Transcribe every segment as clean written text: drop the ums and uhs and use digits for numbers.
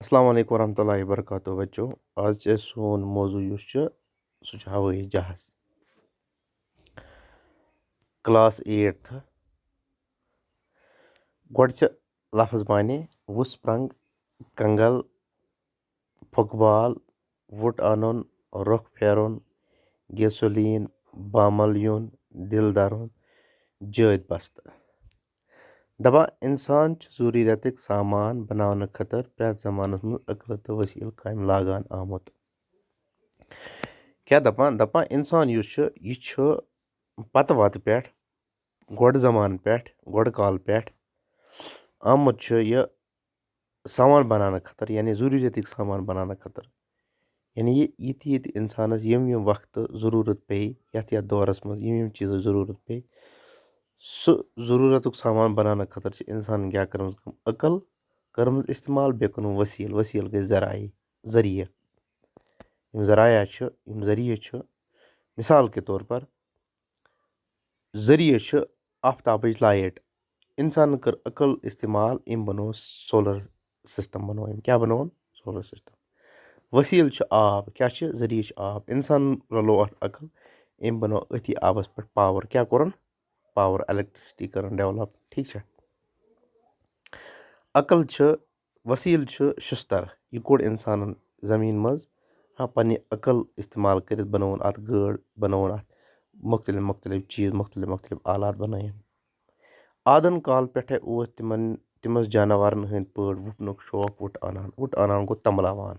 السلام علیکم ورحمۃ اللہ وبرکاتہ بچو آز سون موضوع سہ ہوٲیی جہاز کلاس 8 گۄڈٕ لفظ بانہِ وُسپرنٛگ کنگل پھۄکہٕ بال وُٹ اَنُن رۄکھ پھیرُن گیسولیٖن بامل یُن دِل دَرُن جٲدۍ بستہٕ دپان اِنسان چھُ ضروٗریتٕکۍ سامان بناونہٕ خٲطرٕ پرٛٮ۪تھ زمانس منٛز عقلہٕ تہٕ وسیٖلہٕ کامہِ لاگان آمُت کیٛاہ دپان اِنسان یُس چھُ یہِ چھُ پتہٕ وتہٕ پٮ۪ٹھ گۄڈٕ زمانہٕ پٮ۪ٹھ گۄڈٕ کالہٕ پٮ۪ٹھ آمُت چھُ یہِ سامان بناونہٕ خٲطرٕ یعنی ضروٗریتٕکۍ سامان بناونہٕ خٲطرٕ یعنی یِتہِ اِنسانس یِم وقتہٕ ضروٗرت پیٚیہِ یتھ دورس منٛز یِم چیٖزٕچ ضروٗرت پیٚیہِ سُہ ضروٗرتُک سامان بناونہٕ خٲطرٕ چھِ اِنسانن کیٛاہ کٔرمٕژ کٲم عقل کٔرمٕژ استعمال بیٚیہِ کوٚرمُت ؤسیٖلہٕ گٔے ذٔریعہٕ یِم ذرایع چھِ یِم ذٔریعہٕ چھِ مِثال کے طور پر ذٔریعہٕ چھِ آفتابٕچ لایٹ اِنسانن کٔر عقل استعمال أمۍ بنوو سولر سِسٹم بنوو أمۍ کیٛاہ بنووُن سولر سِسٹم ؤسیٖلہٕ چھُ آب کیٛاہ چھِ ذٔریعہٕ چھُ آب اِنسانن رلوو اتھ عقل أمۍ بنوو أتھی آبس پٮ۪ٹھ پاور کیٛاہ کوٚرُن پاور الیکٹرسٹی کٔرٕن ڈیولپ ٹھیٖک چھا عقل چھِ ؤسیٖلہٕ چھُ شُستر یہِ کوٚڑ اِنسانن زمیٖن منٛز پننہِ عقل استعمال کٔرِتھ بنووُن اتھ گٲڑ بنووُن اتھ مختلف چیٖز مختلف آلات بنٲیِن آدن کال پٮ۪ٹھے اوس تِم ٲسۍ جاناوارن ہٕنٛدۍ پٲٹھۍ وُپنُک شوق وُٹ انان گوٚو تمبلاوان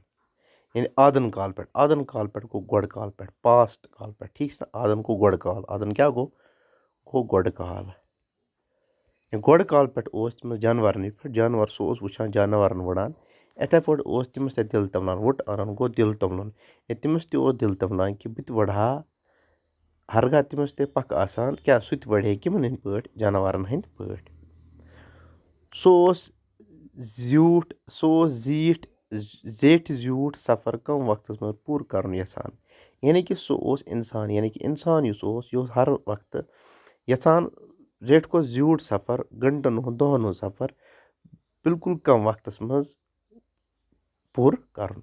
یعنی آدن کال پٮ۪ٹھ گوٚو گۄڈٕ کال پٮ۪ٹھ پاسٹ کال پٮ۪ٹھ ٹھیٖک چھُ نہ آدن گوٚو گۄڈٕ کال آدن کیٛاہ گوٚو گۄڈٕ کال گۄڈٕ کال پٮ۪ٹھ اوس تٔمِس جانورنٕے پٮ۪ٹھ جانور سُہ اوس وٕچھان جانورن وٕڑان یِتھے پٲٹھۍ اوس تٔمِس تتہِ دِل تمبلان وُٹ انان گوٚو دِل توملُن یا تٔمِس تہِ اوس دِل تمبلان کہِ بہٕ تہِ وٕڑٕ ہا ہرگاہ تٔمِس تہِ پکھ آسان کیٛاہ سُہ تہِ وڑِ ہے کِمن ہٕنٛدۍ پٲٹھۍ جانورن ہٕنٛدۍ پٲٹھۍ سُہ اوس زیٖٹھ زیوٗٹھ سفر کم وقتس منٛز پوٗرٕ کرُن یژھان یعنی کہِ سُہ اوس انسان یعنی کہِ انسان یُس اوس یہِ اوس ہر وقتہٕ یژھان زیٹھِ کھۄتہٕ زیوٗٹھ سفر گنٹن ہُنٛد دۄہن ہُنٛد سفر بالکُل کم وقتس منٛز پوٗرٕ کرُن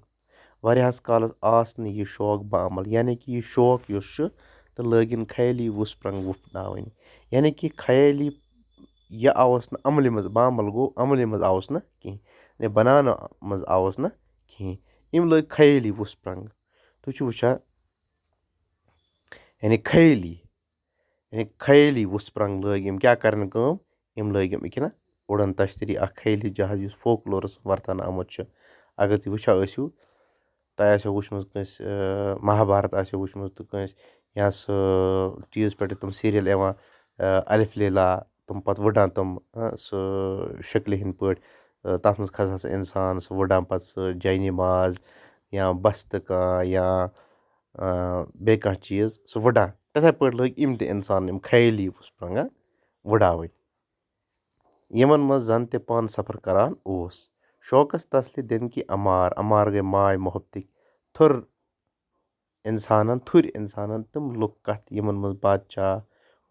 واریاہس کالس آس نہٕ یہِ شوق بعمل یعنی کہِ یہِ شوق یُس چھُ تہٕ لٲگِن خیٲلی وُسپرنٛگ وُپھناوٕنۍ یعنی کہِ خیٲلی یہِ آوُس نہٕ عملہِ منٛز بعمل گوٚو عملہِ منٛز آوُس نہٕ کینٛہہ بناونہٕ منٛز آوُس نہٕ کِہیٖنۍ أمۍ لٲگۍ خیٲلی وُسپرنٛگ تُہۍ چھِو وٕچھان یعنی خیٲلی وُسپرنٛگ لٲگۍ أمۍ کیٛاہ کرنہِ کٲم أمۍ لٲگۍ أمۍ کِنہ اُڑن تشتری اکھ خیٲلی جہاز یُس فوکلورس ورتاونہٕ آمُت چھُ اگر تُہۍ وٕچھان ٲسِو تۄہہِ آسیو وٕچھمٕژ کٲنٛسہِ مہابھارت آسیو وٕچھمٕژ تہٕ کٲنٛسہِ یا سُہ ٹی وی یس پٮ۪ٹھ تِم سیٖریل یِوان الف لیلا تِم پتہٕ وٕڑان تِم سُہ شکلہِ ہِنٛدۍ پٲٹھۍ تتھ منٛز کھسان سُہ انسان سُہ وٕڑان پتہٕ سُہ جاے نماز یا بستہٕ کانٛہہ یا بیٚیہِ کانٛہہ چیٖز سُہ وٕڑان تِتھے پٲٹھۍ لٲگۍ یِم تہِ انسان یِم خیٲلی وُسپرنٛگا وٕڑاوٕنۍ یِمن منٛز زن تہِ پانہٕ سفر کران اوس شوقس تسلہِ دِنہٕ کہِ امار گٔے ماے محبتٕکۍ تھُرۍ انسانن تِم لُکھ کتھ یِمن منٛز بادشاہ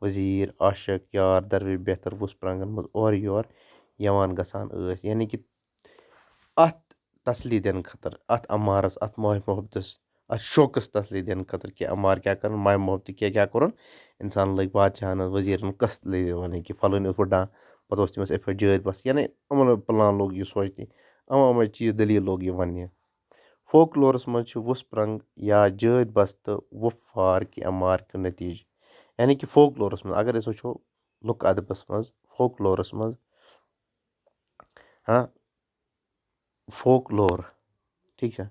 وزیٖر عاشق یار دروِ بہتر وُسپرنٛگن منٛز اورٕ یور یِوان گژھان ٲسۍ یعنی کہِ اتھ تسلی دِنہٕ خٲطرٕ اتھ امارس اتھ ماے محبتس اتھ شوقس تسلی دِنہٕ خٲطرٕ کہِ امار کیٛاہ کرُن ماے محبتٕکۍ کیٛاہ کوٚرُن انسان لٔگۍ بادشاہن وزیٖرن قسط وَنٕنۍ کہِ فلٲنۍ اوس وٕڑان پتہٕ اوس تٔمِس یِتھ پٲٹھۍ جٲدۍ بس یعنی یِمن پلان لوگ یہِ سونٛچنہِ یِمے چیٖز دٔلیٖل لوگ یہِ وننہِ فوکلورس منٛز چھُ وُسپرنٛگ یا جٲدۍ بستہٕ وُپھوار کہِ امار کہِ نٔتیٖجہٕ یعنی کہِ فوکلورس منٛز اگر أسۍ وٕچھو لُکہٕ ادبس منٛز فوکلورس منٛز فوکلور ٹھیٖک چھا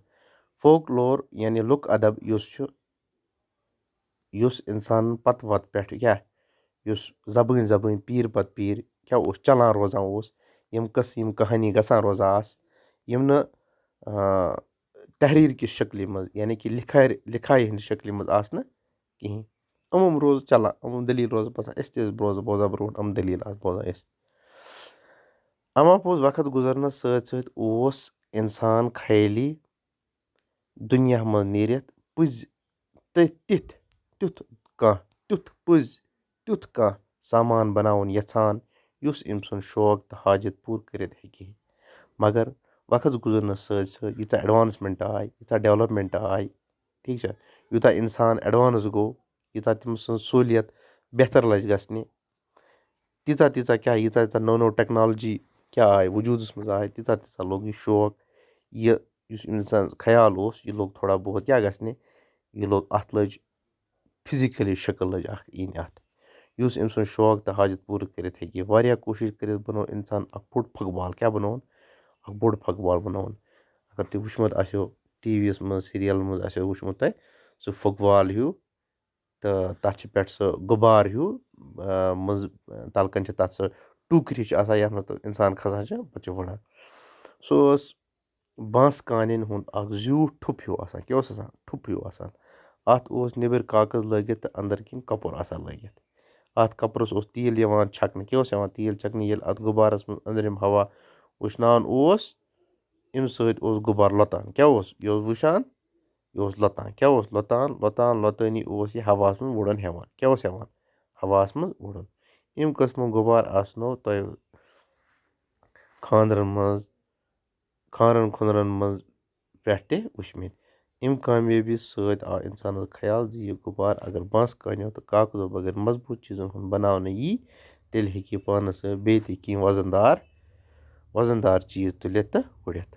فوکلور یعنی لُکہٕ ادب یُس چھُ یُس انسانن پتہٕ وتہٕ پٮ۪ٹھ کیٛاہ یُس زبٲنۍ پیٖر پتہٕ پیٖر کیٛاہ اوس چلان روزان اوس یِم قٕصہٕ یِم کہانی گژھان روزان آسہٕ یِم نہٕ تحریٖر کہِ شکلہِ منٛز یعنی کہِ لِکھایہِ ہِنٛدِ شکلہِ منٛز آسہٕ نہٕ کِہیٖنۍ یِم روزٕ چلان یِم دٔلیٖل روزٕ باسان أسۍ تہِ ٲسۍ بوزان برونٛٹھ یِم دٔلیٖل آسہٕ بوزان أسۍ اما پوٚز وقت گُزرنس سۭتۍ سۭتۍ اوس انسان خیٲلی دُنیا منٛز نیٖرِتھ تیُتھ کانٛہہ سامان بناوُن یژھان یُس أمۍ سُنٛد شوق تہٕ حاجت پوٗرٕ کٔرِتھ ہیٚکہِ مگر وقت گُزرنَس سۭتۍ سۭتۍ ییٖژاہ اٮ۪ڈوانٕسمٮ۪نٛٹ آے ییٖژاہ ڈٮ۪ولَپمٮ۪نٛٹ آے ٹھیٖک چھا یوٗتاہ اِنسان اٮ۪ڈوانٕس گوٚو ییٖژاہ تٔمۍ سٕنٛز سہوٗلیت بہتر لَجہِ گژھنہِ تیٖژاہ کیٛاہ ییٖژاہ نٔو نٔو ٹٮ۪کنالجی کیٛاہ آے وجوٗدَس منٛز آے تیٖژاہ لوٚگ یہِ شوق یہِ یُس اِنسان خیال اوس یہِ لوٚگ تھوڑا بہت کیٛاہ گژھنہِ یہِ لوٚگ اَتھ لٔج فِزِکٔلی شکٕل لٔج اَکھ یِنۍ اَتھ یُس أمۍ سُنٛد شوق تہٕ حاجت پوٗرٕ کٔرِتھ ہیٚکہِ یہِ واریاہ کوٗشِش کٔرِتھ بنوو اِنسان اَکھ بوٚڑ پھۄکہٕ بال کیٛاہ بنووُن اَکھ بوٚڑ پھۄکہٕ بال بنووُن اگر تُہۍ وٕچھمُت آسیو ٹی وی یَس منٛز سیٖریَلَن منٛز آسیو وٕچھمُت تۄہہِ سُہ پھۄکہٕ بال ہیوٗ تہٕ تَتھ چھِ پٮ۪ٹھ سُہ غُبار ہیوٗ منٛزٕ تَلہٕ کَنۍ چھِ تَتھ سُہ ٹوٗکرِ ہِش آسان یَتھ منٛز اِنسان کھسان چھِ پَتہٕ چھِ وٕڑان سُہ اوس بانٛسہٕ کانٮ۪ن ہُنٛد اَکھ زیوٗٹھ ٹھوٚپ ہیوٗ آسان کیٛاہ اوس آسان ٹھوٚپ ہیوٗ آسان اَتھ اوس نیٚبٕرۍ کاغذ لٲگِتھ تہٕ أنٛدٕرۍ کِنۍ کَپُر آسان لٲگِتھ اَتھ کَپرَس اوس تیٖل یِوان چھَکنہٕ کیٛاہ اوس یِوان تیٖل چھَکنہٕ ییٚلہِ اَتھ غُبارَس منٛز أنٛدرِم ہوا وٕشنان اوس اَمہِ سۭتۍ اوس غُبار لۄتان کیٛاہ اوس یہِ اوس وٕشان یہِ اوس لۄتان کیٛاہ اوس لۄتٲنی اوس یہِ ہواہَس منٛز وُڑان ہٮ۪وان کیٛاہ اوس ہٮ۪وان ہواہَس منٛز وُڑُن اَمہِ قٕسمُک غُبار آسنو تۄہہِ خانٛدرَن منٛز خانٛدرَن خُنٛدرَن منٛز پٮ۪ٹھ تہِ وٕچھمٕتۍ اَمہِ کامیٲبی سۭتۍ آو اِنسانَس خیال زِ یہِ غُبار اگر بانٛسہٕ کانیو تہٕ کاغذو بغٲر مضبوٗط چیٖزَن ہُنٛد بناونہٕ یی تیٚلہِ ہیٚکہِ یہِ پانَس سۭتۍ بیٚیہِ تہِ کینٛہہ وَزَن دار چیٖز تُلِتھ تہٕ وُڑِتھ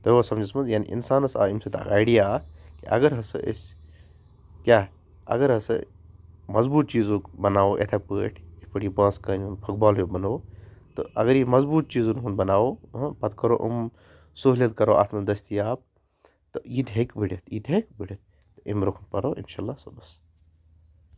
تۄہہِ اوس سَمجھَس منٛز یعنی اِنسانَس آو اَمہِ سۭتۍ اَکھ آیڈِیا اَکھ کہِ اگر ہسا مضبوٗط چیٖزُک بناوو یِتھَے پٲٹھۍ یِتھ پٲٹھۍ یہِ بانٛسہٕ کانہِ ہُنٛد پھۄکہٕ بال ہیوٗ بنوو تہٕ اگر یہِ مضبوٗط چیٖزَن ہُنٛد بناوو پَتہٕ کَرو سہوٗلیت کَرو اَتھ منٛز دٔستیاب تہٕ یہِ تہِ ہیٚکہِ وُڑِتھ تہٕ اَمہِ برونٛہہ پَرو اِنشاء اللہ صُبحس